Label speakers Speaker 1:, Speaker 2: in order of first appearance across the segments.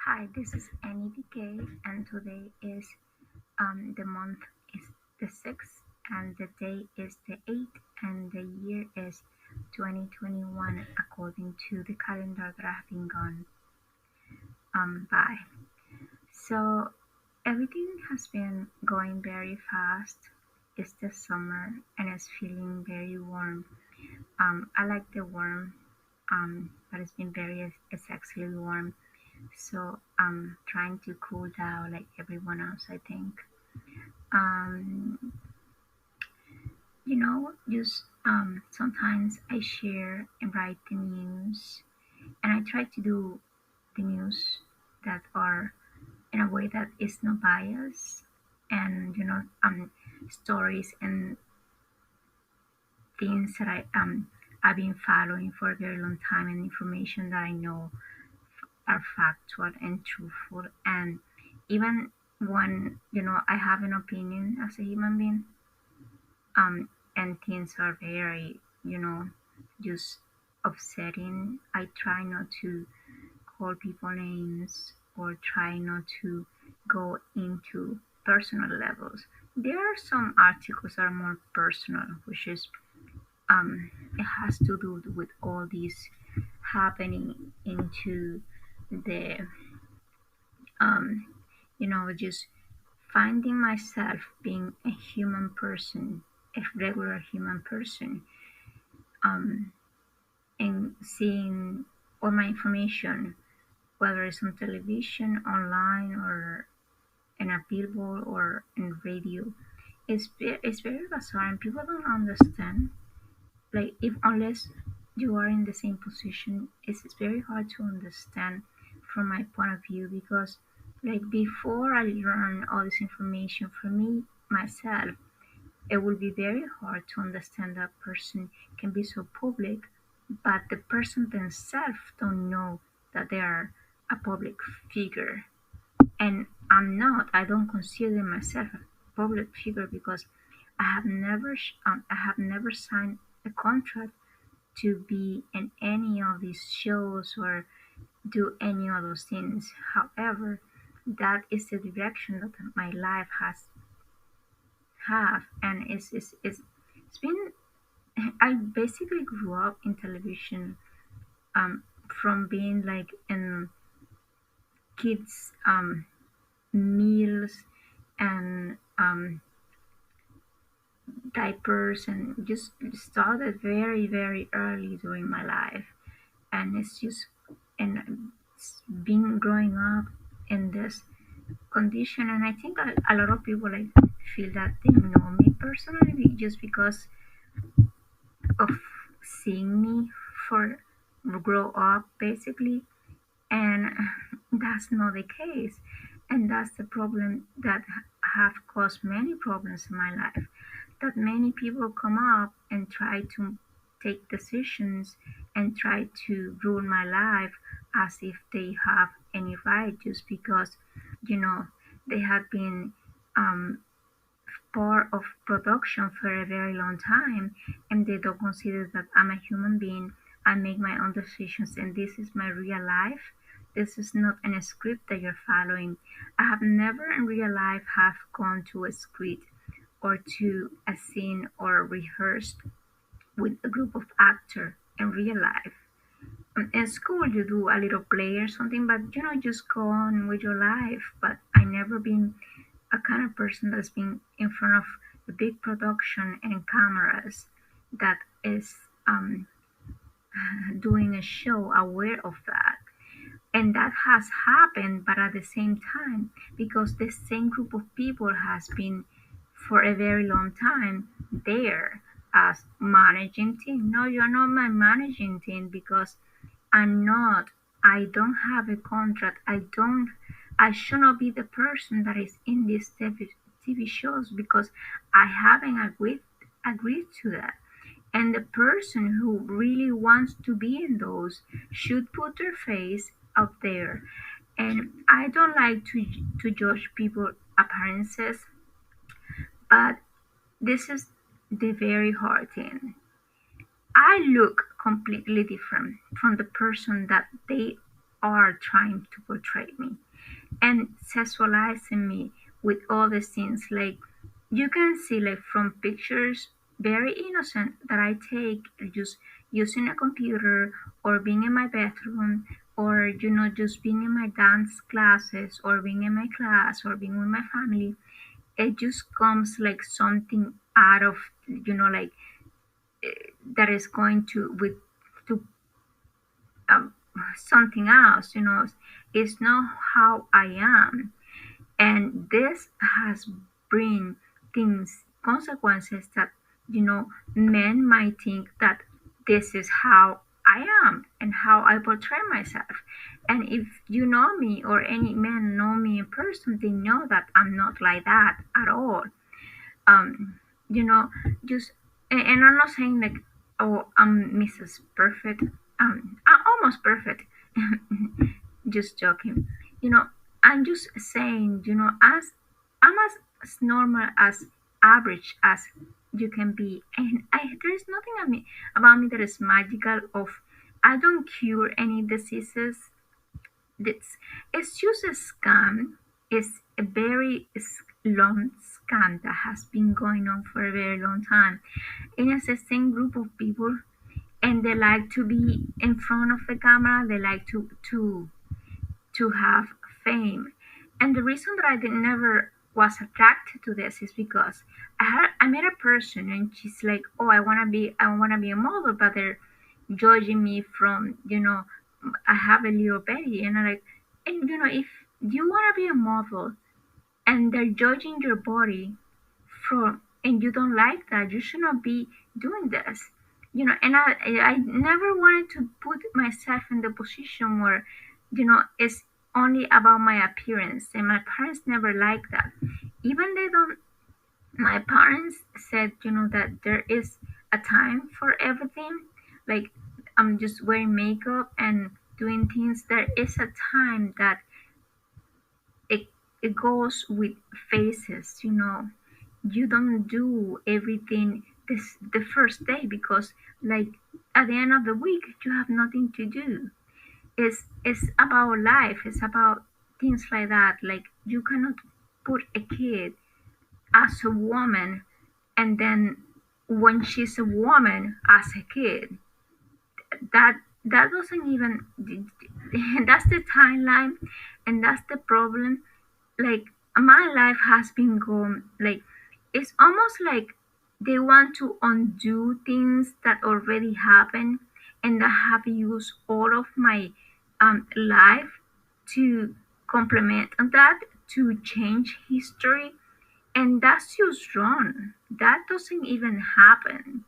Speaker 1: Hi, this is NEVK, and today is the month is the 6th, and the day is the 8th, and the year is 2021, according to the calendar that I have been gone by. So everything has been going very fast. It's the summer, and it's feeling very warm. I like the warm, but it's been very excessively warm. So I'm trying to cool down like everyone else, I think. Um, just sometimes I share and write the news, and I try to do the news that are in a way that is not biased, and stories and things that I've been following for a very long time, and information that I know are factual and truthful, and even when I have an opinion as a human being, and things are very just upsetting. I try not to call people names or try not to go into personal levels. There are some articles that are more personal, which is it has to do with all these happening into the um just finding myself being a human person, a regular human person, um, and seeing all my information, whether it's on television, online, or in a billboard or in radio, it's very bizarre, and people don't understand. Like, if unless you are in the same position, it's very hard to understand from my point of view, because like before I learn all this information for me myself, it will be very hard to understand that person can be so public, but the person themselves don't know that they are a public figure. And I don't consider myself a public figure, because I have never signed a contract to be in any of these shows or do any of those things. However, that is the direction that my life has have, and it's been. I basically grew up in television, from being like in kids meals and diapers, and just started very very early during my life, and it's just and it's been growing up in this condition. And I think a lot of people like feel that they know me personally just because of seeing me for grow up basically, and that's not the case, and that's the problem that have caused many problems in my life, that many people come up and try to take decisions and try to ruin my life as if they have any right, just because you know they have been um, part of production for a very long time, and they don't consider that I'm a human being. I make my own decisions, and this is my real life. This is not a script that you're following. I have never in real life have gone to a script or to a scene or rehearsed with a group of actors in real life. In school you do a little play or something, but just go on with your life. But I never been a kind of person that's been in front of a big production and cameras that is doing a show aware of that. And that has happened, but at the same time, because the same group of people has been for a very long time there as managing team. No, you're not my managing team, because I'm not. I don't have a contract. I should not be the person that is in these TV shows, because I haven't agreed to that. And the person who really wants to be in those should put their face out there. And I don't like to judge people appearances, but this is the very hard thing. I look completely different from the person that they are trying to portray me and sexualizing me with all these things. Like you can see, like from pictures, very innocent that I take just using a computer or being in my bedroom or just being in my dance classes or being in my class or being with my family. It just comes like something out of like that is going to with to um, something else. It's not how I am, and this has bring things consequences that men might think that this is how I am and how I portray myself. And if you know me or any men know me in person, they know that I'm not like that at all. um you know just and I'm not saying like, oh, I'm Mrs. Perfect. I'm almost perfect. Just joking. you know I'm just saying, as I'm as normal as average as you can be. And there's nothing about me that is magical. Of I don't cure any diseases. It's just a scam. It's a very long scam that has been going on for a very long time. And it's the same group of people, and they like to be in front of the camera. They like to have fame. And the reason that I never was attracted to this is because I met a person and she's like, oh, I wanna be a model, but they're judging me from, I have a little belly. And I'm like, and if you wanna be a model and they're judging your body from, and you don't like that, you should not be doing this. And I never wanted to put myself in the position where it's only about my appearance. And my parents never liked that. Even they don't My parents said, that there is a time for everything. Like I'm just wearing makeup and doing things. There is a time that it it goes with phases. You don't do everything the first day, because like at the end of the week you have nothing to do. It's about life. It's about things like that. Like you cannot put a kid as a woman, and then when she's a woman as a kid, that doesn't even that's the timeline. And that's the problem. Like my life has been going, like it's almost like they want to undo things that already happened, and I have used all of my life to complement on that, to change history. And that's just wrong. That doesn't even happen.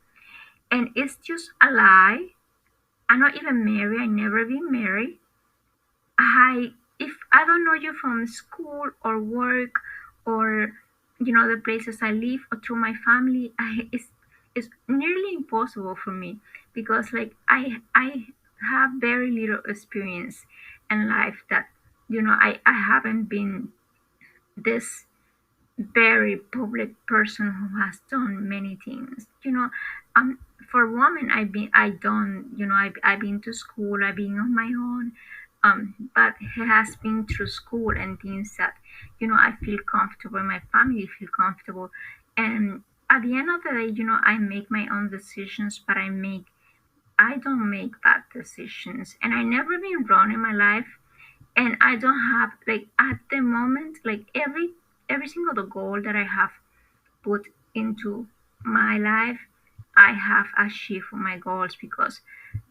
Speaker 1: And it's just a lie. I'm not even married. I never been married. If I don't know you from school or work, or the places I live, or through my family, it's nearly impossible for me, because like I have very little experience in life. That I haven't been this very public person who has done many things. Um, for women, I done, I've been to school, I've been on my own. But it has been through school and things that, I feel comfortable, my family feel comfortable. And at the end of the day, I make my own decisions, but I don't make bad decisions. And I never been wrong in my life. And I don't have, like, at the moment, like every single goal that I have put into my life, I have achieved my goals, because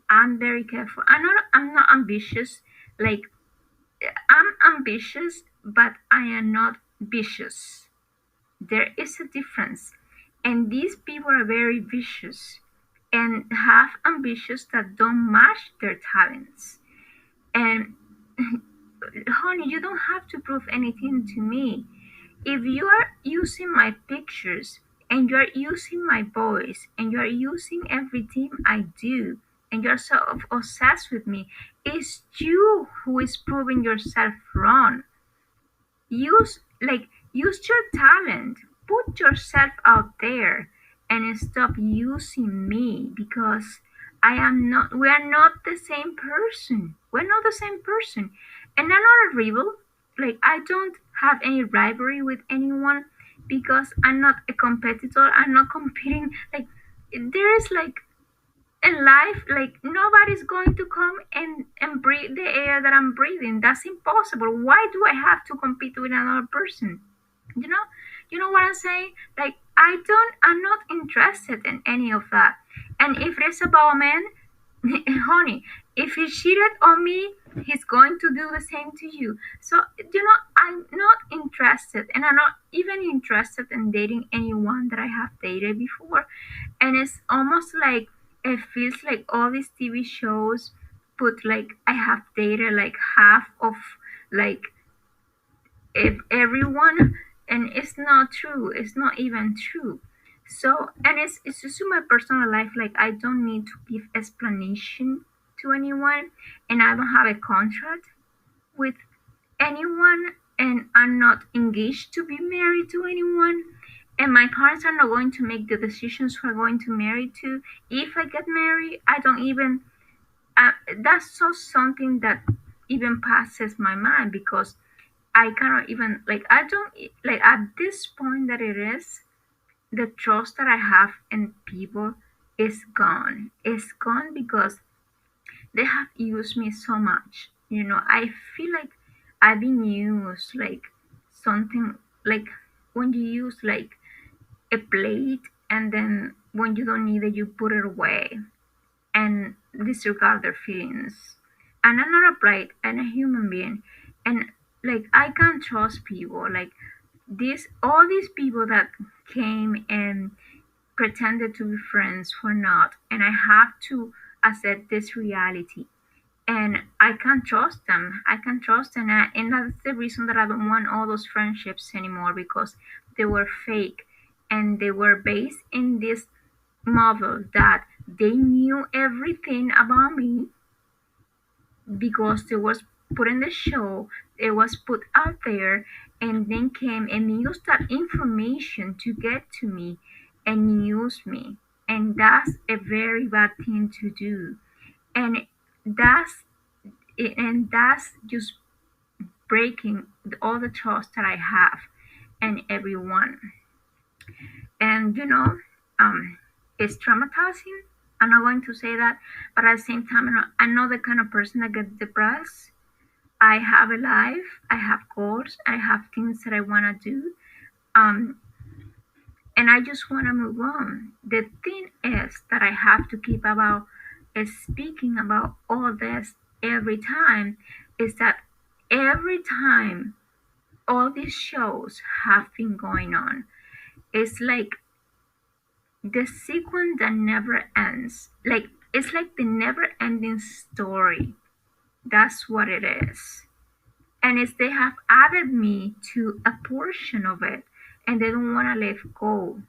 Speaker 1: I'm very careful. I'm not ambitious. Like I'm ambitious, but I am not vicious. There is a difference. And these people are very vicious and have ambitions that don't match their talents. And honey, you don't have to prove anything to me. If you are using my pictures, and you are using my voice, and you are using everything I do, and you're so obsessed with me, it's you who is proving yourself wrong. Use your talent. Put yourself out there and stop using me, because I am not, we are not the same person. We're not the same person. And I'm not a rival. Like, I don't have any rivalry with anyone because I'm not a competitor. I'm not competing. Like, there is like in life, like, nobody's going to come and breathe the air that I'm breathing. That's impossible. Why do I have to compete with another person? You know, you know what I'm saying? Like, I'm not interested in any of that. And if it's about a man, honey, if he cheated on me, he's going to do the same to you. So, I'm not interested, and I'm not even interested in dating anyone that I have dated before. And it's almost like it feels like all these TV shows put like I have dated like half of like everyone, and it's not true. It's not even true. So, and it's just in my personal life. Like, I don't need to give explanation to anyone, and I don't have a contract with anyone, and I'm not engaged to be married to anyone. And my parents are not going to make the decisions who are going to marry to. If I get married, I don't even. That's just something that even passes my mind because I cannot even like I don't like at this point that it is the trust that I have in people is gone. It's gone because they have used me so much. I feel like I've been used like something like when you use like a plate and then when you don't need it you put it away and disregard their feelings. And I'm not a plate and a human being. And like I can't trust people. Like this all these people that came and pretended to be friends were not. And I have to accept this reality and I can't trust them. I can't trust them, and that's the reason that I don't want all those friendships anymore because they were fake and they were based in this model that they knew everything about me because it was put in the show, it was put out there, and then came and used that information to get to me and use me, and that's a very bad thing to do, and that's that's just breaking all the trust that I have in everyone. And it's traumatizing. I'm not going to say that, but at the same time, I'm not the kind of person that gets depressed. I have a life, I have goals, I have things that I want to do, um, and I just want to move on. The thing is that I have to keep about speaking about all this every time is that every time all these shows have been going on. It's like the sequence that never ends. Like it's like the never ending story. That's what it is. And it's they have added me to a portion of it and they don't want to let go.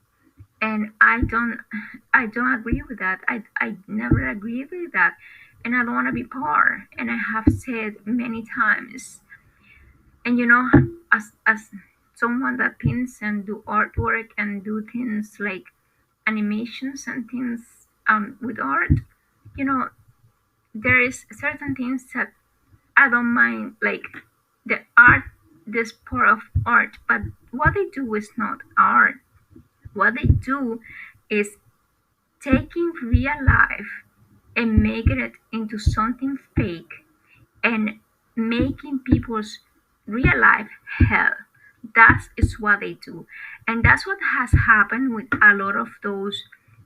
Speaker 1: And I don't agree with that. I never agree with that. And I don't want to be part. And I have said many times and as someone that paints and do artwork and do things like animations and things with art, you know there is certain things that I don't mind, like the art, this part of art, but what they do is not art. What they do is taking real life and making it into something fake and making people's real life hell. That is what they do. And that's what has happened with a lot of those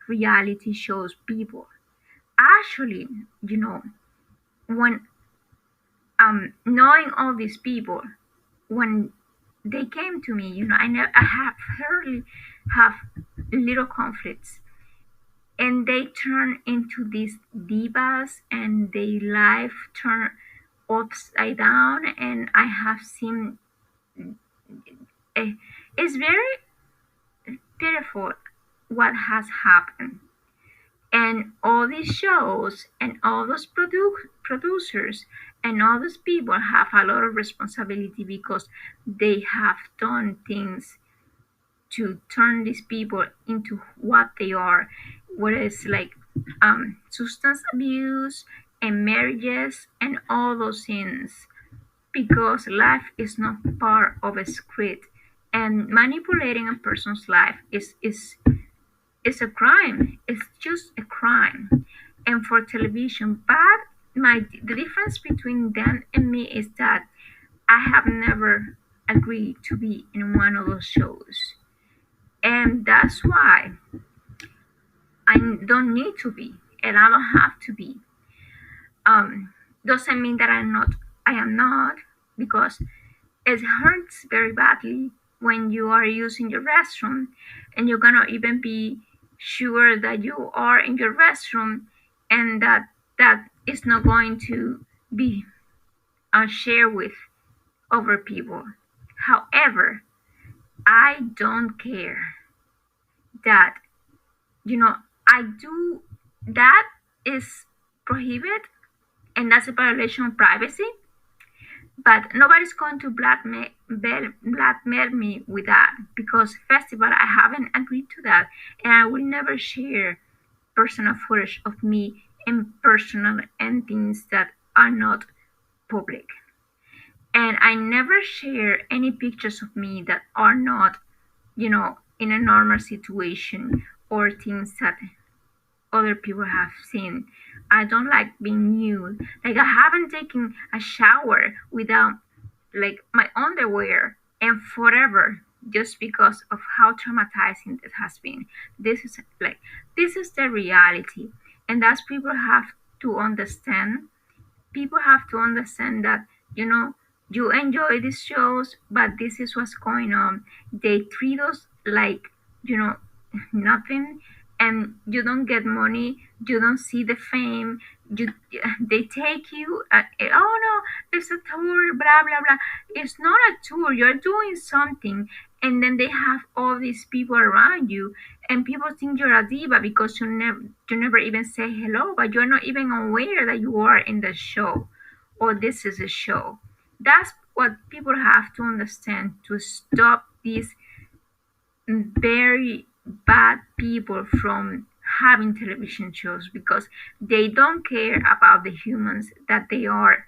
Speaker 1: reality shows people. Actually, when knowing all these people, when they came to me, I have hardly have little conflicts and they turn into these divas and their life turn upside down and I have seen uh, it's very pitiful what has happened and all these shows and all those producers and all those people have a lot of responsibility because they have done things to turn these people into what they are, what is like substance abuse and marriages and all those things, because life is not part of a script, and manipulating a person's life is a crime. It's just a crime. And for television, but the difference between them and me is that I have never agreed to be in one of those shows, and that's why I don't need to be, and I don't have to be. Um, doesn't mean that I am not, because it hurts very badly when you are using your restroom and you're gonna even be sure that you are in your restroom, and that is not going to be shared with other people. However, I don't care that, you know, I do that is prohibited, and that's a violation of privacy. But nobody's going to blackmail me with that, because first of all, I haven't agreed to that, and I will never share personal footage of me and personal and things that are not public. And I never share any pictures of me that are not, in a normal situation, or things that other people have seen. I don't like being nude. Like, I haven't taken a shower without like my underwear and forever, just because of how traumatizing it has been. This is the reality, and that's people have to understand. People have to understand that, you enjoy these shows, but this is what's going on. They treat us like, you know nothing, and you don't get money, you don't see the fame. you they take you, oh no, it's a tour, blah blah blah. It's not a tour, you're doing something, and then they have all these people around you, and people think you're a diva because you never even say hello, but you're not even aware that you are in the show, or this is a show. That's what people have to understand, to stop these very bad people from having television shows, because they don't care about the humans that they are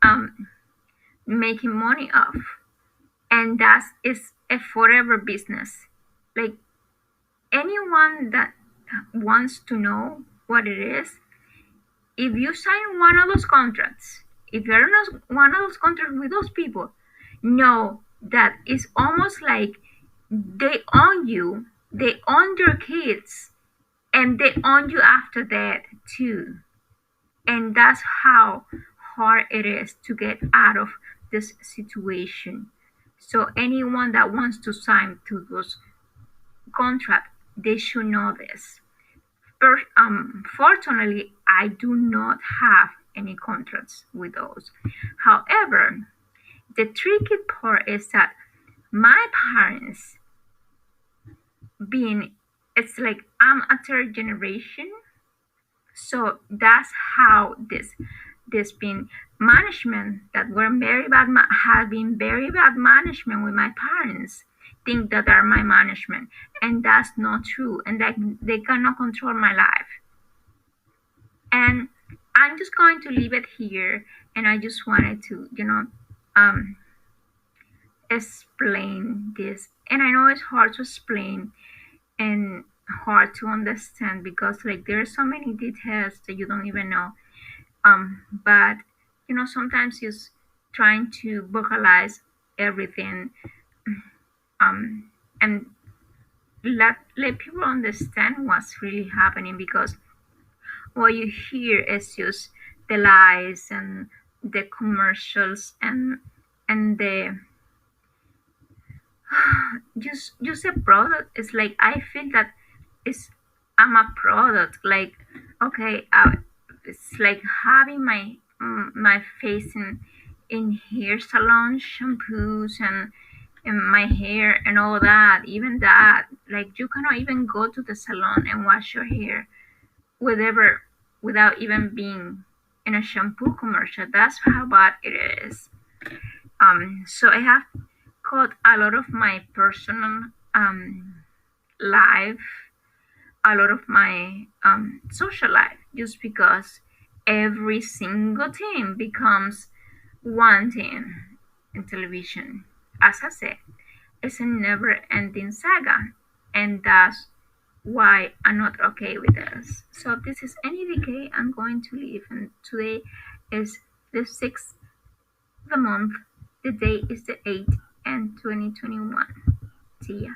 Speaker 1: um, making money off, and that is a forever business. Like, anyone that wants to know what it is, if you sign one of those contracts, if you're in one of those contracts with those people, know that it's almost like they own you, they own your kids, and they own you after that too. And that's how hard it is to get out of this situation. So anyone that wants to sign to those contracts, they should know this. Fortunately, I do not have any contracts with those. However, the tricky part is that my parents, being, it's like I'm a third generation, so that's how this been management that were very bad, have been very bad management with my parents, think that are my management, and that's not true, and that they cannot control my life. And I'm just going to leave it here, and I just wanted to, um explain this. And I know it's hard to explain and hard to understand, because like there are so many details that you don't even know. But sometimes just trying to vocalize everything, and let people understand what's really happening, because what you hear is just the lies and the commercials, and the just a product. It's like I feel that it's I'm a product. Like, okay, it's like having my face in hair salon shampoos, and my hair and all that. Even that, like, you cannot even go to the salon and wash your hair whatever without even being in a shampoo commercial. That's how bad it is. So I have cut a lot of my personal life a lot of my social life, just because every single team becomes one team in television. As I said, it's a never ending saga, and that's why I'm not okay with this. So this is NEDK. I'm going to leave, and today is the 6th of the month. The day is the 8th and 2021. See ya.